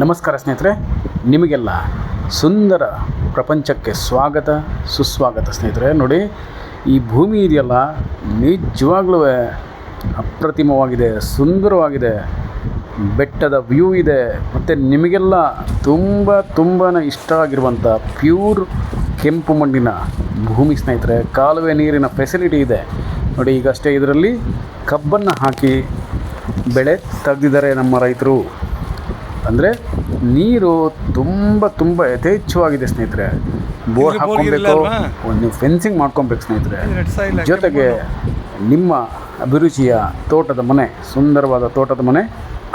ನಮಸ್ಕಾರ ಸ್ನೇಹಿತರೆ, ನಿಮಗೆಲ್ಲ ಸುಂದರ ಪ್ರಪಂಚಕ್ಕೆ ಸ್ವಾಗತ ಸುಸ್ವಾಗತ. ಸ್ನೇಹಿತರೆ ನೋಡಿ, ಈ ಭೂಮಿ ಇದೆಯಲ್ಲ ನಿಜವಾಗ್ಲೂ ಅಪ್ರತಿಮವಾಗಿದೆ, ಸುಂದರವಾಗಿದೆ. ಬೆಟ್ಟದ ವ್ಯೂ ಇದೆ ಮತ್ತು ನಿಮಗೆಲ್ಲ ತುಂಬಾ ಇಷ್ಟ ಆಗಿರುವಂಥ ಪ್ಯೂರ್ ಕೆಂಪು ಮಣ್ಣಿನ ಭೂಮಿ ಸ್ನೇಹಿತರೆ. ಕಾಲುವೆ ನೀರಿನ ಫೆಸಿಲಿಟಿ ಇದೆ ನೋಡಿ. ಈಗಷ್ಟೇ ಇದರಲ್ಲಿ ಕಬ್ಬನ್ನು ಹಾಕಿ ಬೆಳೆ ತೆಗೆದಿದ್ದಾರೆ ನಮ್ಮ ರೈತರು. ಅಂದರೆ ನೀರು ತುಂಬ ಯಥೇಚ್ಛವಾಗಿದೆ ಸ್ನೇಹಿತರೆ. ಬೋರ್ ಹಾಕ್ಕೊಬೇಕು, ನೀವು ಫೆನ್ಸಿಂಗ್ ಮಾಡ್ಕೊಬೇಕು ಸ್ನೇಹಿತರೆ. ಜೊತೆಗೆ ನಿಮ್ಮ ಅಭಿರುಚಿಯ ತೋಟದ ಮನೆ, ಸುಂದರವಾದ ತೋಟದ ಮನೆ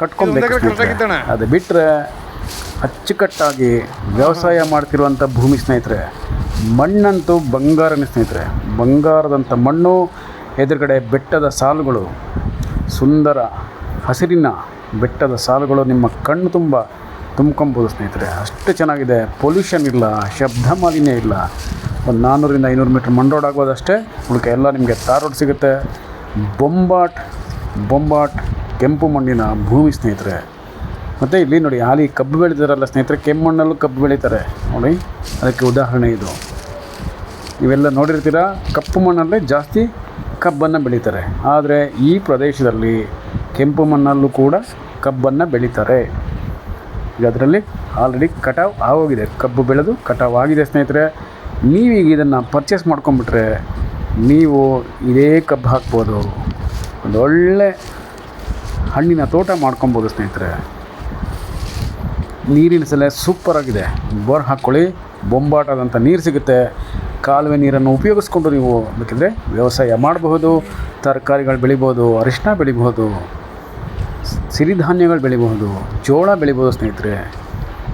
ಕಟ್ಕೊಬೇಕು ಸ್ನೇಹಿತರೆ. ಅದು ಬಿಟ್ಟರೆ ಅಚ್ಚುಕಟ್ಟಾಗಿ ವ್ಯವಸಾಯ ಮಾಡ್ತಿರುವಂಥ ಭೂಮಿ ಸ್ನೇಹಿತರೆ. ಮಣ್ಣಂತೂ ಬಂಗಾರನೇ ಸ್ನೇಹಿತರೆ, ಬಂಗಾರದಂಥ ಮಣ್ಣು. ಎದುರುಗಡೆ ಬೆಟ್ಟದ ಸಾಲುಗಳು, ಸುಂದರ ಹಸಿರಿನ ಬೆಟ್ಟದ ಸಾಲುಗಳು ನಿಮ್ಮ ಕಣ್ಣು ತುಂಬ ತುಂಬ್ಕೊಬೋದು ಸ್ನೇಹಿತರೆ. ಅಷ್ಟು ಚೆನ್ನಾಗಿದೆ. ಪೊಲ್ಯೂಷನ್ ಇಲ್ಲ, ಶಬ್ದ ಮಾಲಿನ್ಯ ಇಲ್ಲ. ಒಂದು 400ರಿಂದ 500 ಮೀಟ್ರ್ ಮಣ್ ರೋಡ್ ಆಗ್ಬೋದಷ್ಟೇ, ಉಳಿಕೆ ಎಲ್ಲ ನಿಮಗೆ ತಾರ್ ರೋಡ್ ಸಿಗುತ್ತೆ. ಬೊಂಬಾಟ್ ಕೆಂಪು ಮಣ್ಣಿನ ಭೂಮಿ ಸ್ನೇಹಿತರೆ. ಮತ್ತು ಇಲ್ಲಿ ನೋಡಿ, ಹಾಲಿ ಕಬ್ಬು ಬೆಳೀತಾರಲ್ಲ ಸ್ನೇಹಿತರೆ, ಕೆಂಪು ಮಣ್ಣಲ್ಲೂ ಕಬ್ಬು ಬೆಳೀತಾರೆ ನೋಡಿ. ಅದಕ್ಕೆ ಉದಾಹರಣೆ ಇದು. ನೀವೆಲ್ಲ ನೋಡಿರ್ತೀರ, ಕಪ್ಪು ಮಣ್ಣಲ್ಲೇ ಜಾಸ್ತಿ ಕಬ್ಬನ್ನು ಬೆಳೀತಾರೆ. ಆದರೆ ಈ ಪ್ರದೇಶದಲ್ಲಿ ಕೆಂಪು ಮಣ್ಣಲ್ಲೂ ಕೂಡ ಕಬ್ಬನ್ನು ಬೆಳೀತಾರೆ. ಈಗ ಅದರಲ್ಲಿ ಆಲ್ರೆಡಿ ಕಟಾವು ಆಗೋಗಿದೆ, ಕಬ್ಬು ಬೆಳೆದು ಕಟಾವು ಆಗಿದೆ ಸ್ನೇಹಿತರೆ. ನೀವೀಗ ಇದನ್ನು ಪರ್ಚೇಸ್ ಮಾಡ್ಕೊಂಬಿಟ್ರೆ ನೀವು ಇದೇ ಕಬ್ಬು ಹಾಕ್ಬೋದು, ಒಂದೊಳ್ಳೆ ಹಣ್ಣಿನ ತೋಟ ಮಾಡ್ಕೊಬೋದು ಸ್ನೇಹಿತರೆ. ನೀರಿನ ಸಲ ಸೂಪರಾಗಿದೆ. ಬೋರ್ ಹಾಕ್ಕೊಳ್ಳಿ, ಬೊಂಬಾಟಾದಂಥ ನೀರು ಸಿಗುತ್ತೆ. ಕಾಲುವೆ ನೀರನ್ನು ಉಪಯೋಗಿಸ್ಕೊಂಡು ನೀವು ಬೇಕಿದ್ರೆ ವ್ಯವಸಾಯ ಮಾಡಬಹುದು. ತರಕಾರಿಗಳು ಬೆಳಿಬೋದು, ಅರಿಶಿನ ಬೆಳಿಬಹುದು, ಸಿರಿಧಾನ್ಯಗಳು ಬೆಳಿಬಹುದು, ಜೋಳ ಬೆಳಿಬೋದು ಸ್ನೇಹಿತರೆ.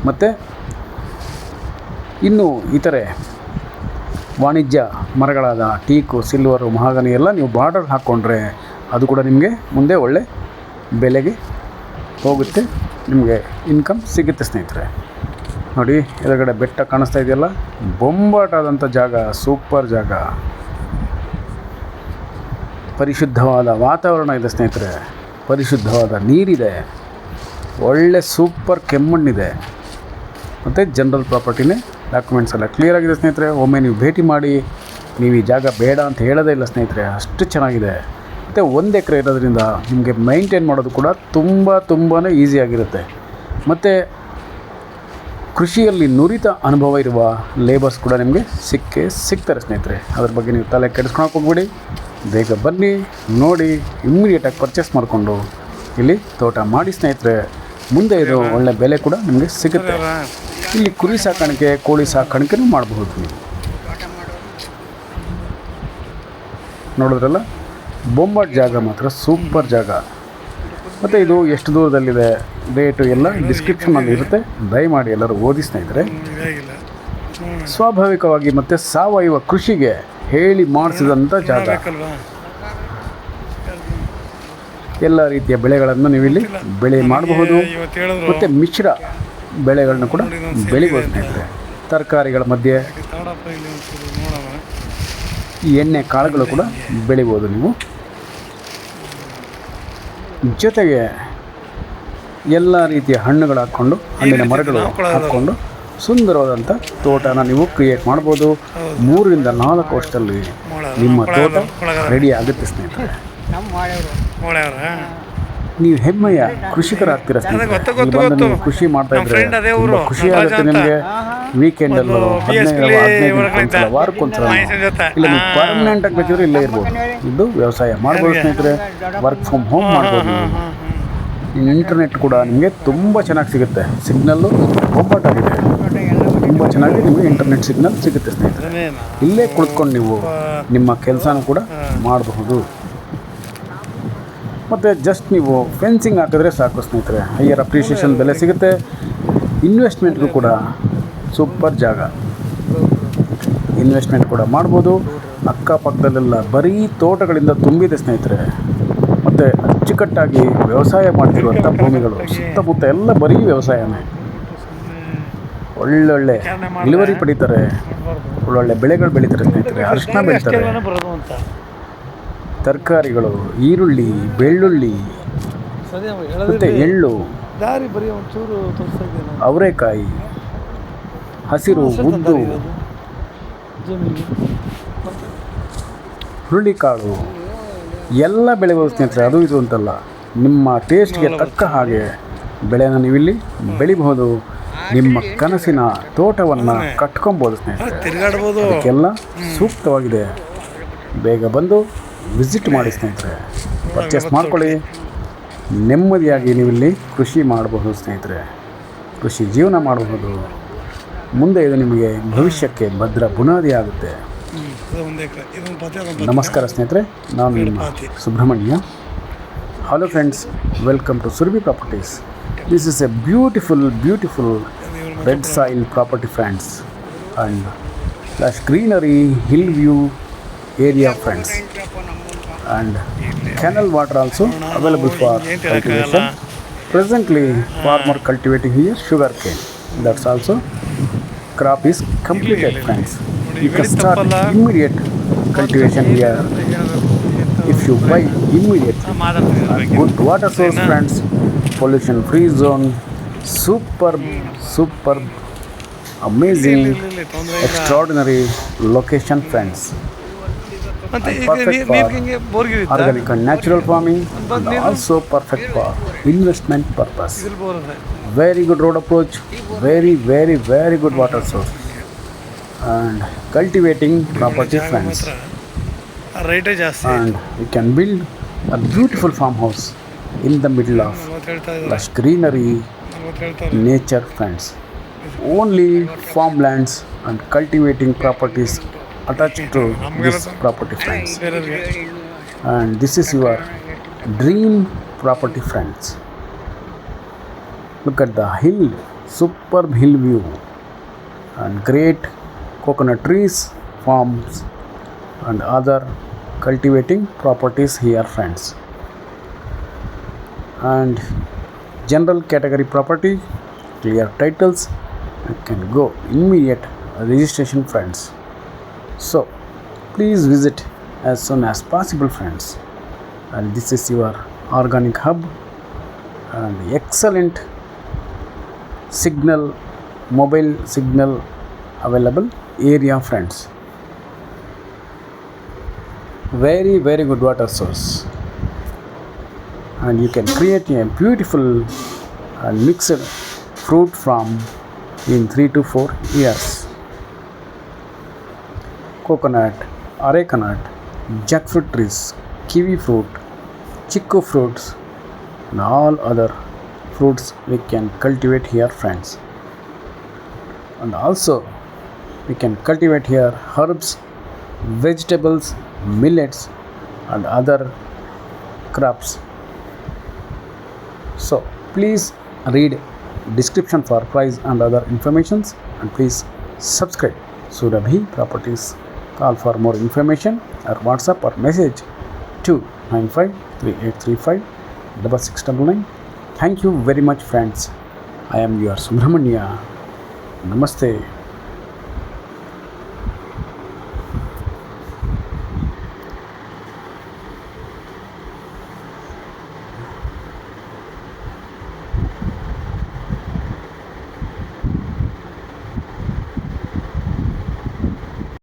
ಮತ್ತು ಇನ್ನು ಇತರೆ ವಾಣಿಜ್ಯ ಮರಗಳಾದ ಟೀಕು, ಸಿಲ್ವರು, ಮಹಾಗನಿ ಎಲ್ಲ ನೀವು ಬಾರ್ಡರ್ ಹಾಕ್ಕೊಂಡ್ರೆ ಅದು ಕೂಡ ನಿಮಗೆ ಮುಂದೆ ಒಳ್ಳೆ ಬೆಲೆಗೆ ಹೋಗುತ್ತೆ, ನಿಮಗೆ ಇನ್ಕಮ್ ಸಿಗುತ್ತೆ ಸ್ನೇಹಿತರೆ. ನೋಡಿ, ಎದುರುಗಡೆ ಬೆಟ್ಟ ಕಾಣಿಸ್ತಾ ಇದೆಯಲ್ಲ, ಬೊಂಬಾಟಾದಂಥ ಜಾಗ, ಸೂಪರ್ ಜಾಗ. ಪರಿಶುದ್ಧವಾದ ವಾತಾವರಣ ಇದೆ ಸ್ನೇಹಿತರೆ, ಪರಿಶುದ್ಧವಾದ ನೀರಿದೆ, ಒಳ್ಳೆ ಸೂಪರ್ ಕೆಮ್ಮಣ್ಣಿದೆ. ಮತ್ತು ಜನರಲ್ ಪ್ರಾಪರ್ಟಿನೇ, ಡಾಕ್ಯುಮೆಂಟ್ಸ್ ಎಲ್ಲ ಕ್ಲಿಯರ್ ಆಗಿದೆ ಸ್ನೇಹಿತರೆ. ಒಮ್ಮೆ ನೀವು ಭೇಟಿ ಮಾಡಿ, ನೀವು ಈ ಜಾಗ ಬೇಡ ಅಂತ ಹೇಳೋದೇ ಇಲ್ಲ ಸ್ನೇಹಿತರೆ, ಅಷ್ಟು ಚೆನ್ನಾಗಿದೆ. ಮತ್ತು 1 ಎಕರೆ ಇರೋದ್ರಿಂದ ನಿಮಗೆ ಮೈಂಟೈನ್ ಮಾಡೋದು ಕೂಡ ತುಂಬಾ ಈಸಿಯಾಗಿರುತ್ತೆ. ಮತ್ತು ಕೃಷಿಯಲ್ಲಿ ನುರಿತ ಅನುಭವ ಇರುವ ಲೇಬರ್ಸ್ ಕೂಡ ನಿಮಗೆ ಸಿಗ್ತಾರೆ ಸ್ನೇಹಿತರೆ. ಅದ್ರ ಬಗ್ಗೆ ನೀವು ತಲೆ ಕೆಡಿಸ್ಕೊಳಕ್ಕೆ ಹೋಗ್ಬೇಡಿ. ಬೇಗ ಬನ್ನಿ, ನೋಡಿ, ಇಮ್ಮಿಡಿಯೇಟಾಗಿ ಪರ್ಚೇಸ್ ಮಾಡಿಕೊಂಡು ಇಲ್ಲಿ ತೋಟ ಮಾಡಿ ಸ್ನೇಹಿತರೆ. ಮುಂದೆ ಇದು ಒಳ್ಳೆ ಬೆಲೆ ಕೂಡ ನಿಮಗೆ ಸಿಗುತ್ತೆ. ಇಲ್ಲಿ ಕುರಿ ಸಾಕಾಣಿಕೆ, ಕೋಳಿ ಸಾಕಾಣಿಕೆನೂ ಮಾಡಬಹುದು ನೀವು. ನೋಡಿದ್ರಲ್ಲ, ಬೊಂಬಾಟ್ ಜಾಗ ಮಾತ್ರ ಸೂಪರ್ ಜಾಗ. ಮತ್ತು ಇದು ಎಷ್ಟು ದೂರದಲ್ಲಿದೆ, ರೇಟು ಎಲ್ಲ ಡಿಸ್ಕ್ರಿಪ್ಷನಲ್ಲಿ ಇರುತ್ತೆ, ದಯಮಾಡಿ ಎಲ್ಲರೂ ಓದಿ ಸ್ನೇಹಿತರೆ. ಸ್ವಾಭಾವಿಕವಾಗಿ ಮತ್ತು ಸಾವಯವ ಕೃಷಿಗೆ ಹೇಳಿ ಮಾಡಿಸಿದಂಥ ಜಾಗ. ಎಲ್ಲ ರೀತಿಯ ಬೆಳೆಗಳನ್ನು ನೀವಿಲ್ಲಿ ಬೆಳೆ ಮಾಡಬಹುದು. ಮತ್ತು ಮಿಶ್ರ ಬೆಳೆಗಳನ್ನು ಕೂಡ ಬೆಳಿಬೋದು ಸ್ನೇಹಿತರೆ. ತರಕಾರಿಗಳ ಮಧ್ಯೆ ಎಣ್ಣೆ ಕಾಳುಗಳು ಕೂಡ ಬೆಳಿಬೋದು ನೀವು. ಜೊತೆಗೆ ಎಲ್ಲ ರೀತಿಯ ಹಣ್ಣುಗಳು ಹಾಕ್ಕೊಂಡು, ಹಣ್ಣಿನ ಮರಗಳು ಹಾಕ್ಕೊಂಡು ಸುಂದರವಾದಂಥ ತೋಟನ ನೀವು ಕ್ರಿಯೇಟ್ ಮಾಡ್ಬೋದು. 3ರಿಂದ 4 ವರ್ಷದಲ್ಲಿ ನಿಮ್ಮ ತೋಟ ರೆಡಿ ಆಗುತ್ತೆ ಸ್ನೇಹಿತರೆ. ನೀವು ಹೆಮ್ಮೆಯ ಕೃಷಿಕರಾಗ್ತೀರ ಸ್ನೇಹಿತರೆ. ಇಲ್ಲಿ ಬಂದು ನೀವು ಕೃಷಿ ಮಾಡ್ತಾ ಇದ್ರೆ ತುಂಬ ಖುಷಿ ಆಗುತ್ತೆ ನಿಮಗೆ. ವೀಕೆಂಡಲ್ಲೂ 15 ವಾರಕ್ಕೊಂದ್ಸಲ, ಇಲ್ಲ ನೀವು ಪರ್ಮನೆಂಟಾಗಿ ಬೇಕಿದ್ರೆ ಇಲ್ಲೇ ಇರ್ಬೋದು. ಇದು ವ್ಯವಸಾಯ ಮಾಡ್ಬೋದು ಸ್ನೇಹಿತರೆ. ವರ್ಕ್ ಫ್ರಮ್ ಹೋಮ್ ಮಾಡ್ಬೋದು ನೀವು. ಇಂಟರ್ನೆಟ್ ಕೂಡ ನಿಮಗೆ ತುಂಬ ಚೆನ್ನಾಗಿ ಸಿಗುತ್ತೆ. ಸಿಗ್ನಲ್ಲು ಬೊಂಬಾಟಾಗಿದೆ, ತುಂಬ ಚೆನ್ನಾಗಿ ನಿಮಗೆ ಇಂಟರ್ನೆಟ್ ಸಿಗ್ನಲ್ ಸಿಗುತ್ತೆ ಸ್ನೇಹಿತರೆ. ಇಲ್ಲೇ ಕುಳಿತ್ಕೊಂಡು ನೀವು ನಿಮ್ಮ ಕೆಲಸನೂ ಕೂಡ ಮಾಡಬಹುದು. ಮತ್ತು ಜಸ್ಟ್ ನೀವು ಫೆನ್ಸಿಂಗ್ ಹಾಕಿದ್ರೆ ಸಾಕು ಸ್ನೇಹಿತರೆ, ಹೈಯರ್ ಅಪ್ರಿಷಿಯೇಷನ್ ಬೆಲೆ ಸಿಗುತ್ತೆ. ಇನ್ವೆಸ್ಟ್ಮೆಂಟ್ಗೂ ಕೂಡ ಸೂಪರ್ ಜಾಗ, ಇನ್ವೆಸ್ಟ್ಮೆಂಟ್ ಕೂಡ ಮಾಡ್ಬೋದು. ಅಕ್ಕಪಕ್ಕದಲ್ಲೆಲ್ಲ ಬರೀ ತೋಟಗಳಿಂದ ತುಂಬಿದೆ ಸ್ನೇಹಿತರೆ. ಮತ್ತು ಅಚ್ಚುಕಟ್ಟಾಗಿ ವ್ಯವಸಾಯ ಮಾಡ್ತಿರುವಂಥ ಭೂಮಿಗಳು, ಸುತ್ತಮುತ್ತ ಎಲ್ಲ ಬರೀ ವ್ಯವಸಾಯನೇ. ಒಳ್ಳೊಳ್ಳೆ ಇಳುವರಿ ಪಡಿತಾರೆ, ಒಳ್ಳೊಳ್ಳೆ ಬೆಳೆಗಳು ಬೆಳೀತಾರೆ ಸ್ನೇಹಿತರೆ. ಅರಿಶಿನ ಬೆಳೀತಾರೆ, ತರಕಾರಿಗಳು, ಈರುಳ್ಳಿ, ಬೆಳ್ಳುಳ್ಳಿ ಮತ್ತು ಎಳ್ಳು, ದಾರಿ ಬರೀ ಒಂಚೂರು ತೋರಿಸ್ತಾ ಇದ್ದೇನೆ. ಅವರೆಕಾಯಿ, ಹಸಿರು ಉದ್ದು, ಜಮೀನು ಹುರುಳಿಕಾಳು ಎಲ್ಲ ಬೆಳೆಗಳು ಸ್ನೇಹಿತರೆ. ಅದು ಇದು ಅಂತಲ್ಲ, ನಿಮ್ಮ ಟೇಸ್ಟ್ಗೆ ತಕ್ಕ ಹಾಗೆ ಬೆಳೆಯನ್ನು ನೀವಿಲ್ಲಿ ಬೆಳಿಬಹುದು. ನಿಮ್ಮ ಕನಸಿನ ತೋಟವನ್ನು ಕಟ್ಕೊಬೋದು ಸ್ನೇಹಿತರೆ. ತಿರುಗಾಡ್ಬೋದು. ಅದಕ್ಕೆಲ್ಲ ಸೂಕ್ತವಾಗಿದೆ. ಬೇಗ ಬಂದು ವಿಸಿಟ್ ಮಾಡಿ ಸ್ನೇಹಿತರೆ, ಪರ್ಚೇಸ್ ಮಾಡ್ಕೊಳ್ಳಿ. ನೆಮ್ಮದಿಯಾಗಿ ನೀವಿಲ್ಲಿ ಕೃಷಿ ಮಾಡಬಹುದು ಸ್ನೇಹಿತರೆ. ಕೃಷಿ ಜೀವನ ಮಾಡಬಹುದು. ಮುಂದೆ ಇದು ನಿಮಗೆ ಭವಿಷ್ಯಕ್ಕೆ ಭದ್ರ ಬುನಾದಿ ಆಗುತ್ತೆ. ನಮಸ್ಕಾರ ಸ್ನೇಹಿತರೆ, ನಾನು ನಿಮ್ಮ Subrahmanya. Hello friends, welcome to Surabhi properties. This is a beautiful red soil property friends, and lush greenery, hill view area friends, and canal water also available for cultivation. Presently farmer cultivating here sugarcane. That's also crop is completed friends. You can start immediate cultivation here if you buy immediately. And good water source friends, pollution free zone, superb, amazing, extraordinary location friends. Perfect for organic and natural farming, and also perfect for investment purpose. Very good road approach, very good water source, and cultivating property friends. And you can build a beautiful farmhouse in the middle of lush greenery, nature friends. Only farmlands and cultivating properties attached to this property friends. And this is your dream property friends. Look at the hill, superb hill view, and great coconut trees, farms, and other cultivating properties here friends. And general category property, clear titles, you can go immediate registration friends. So please visit as soon as possible friends. And this is your organic hub and excellent signal, mobile signal available area friends. Very good water source, and you can create a beautiful and mixed fruit farm in 3 to 4 years. Coconut, arecanut, jackfruit trees, kiwi fruit, chico fruits, and all other fruits we can cultivate here friends. And also we can cultivate here herbs, vegetables, millets, and other crops. So please read description for price and other informations, and please subscribe Surabhi Properties. Call for more information or WhatsApp or message to 9538356699. Thank you very much friends. I am your Subramanya. Namaste.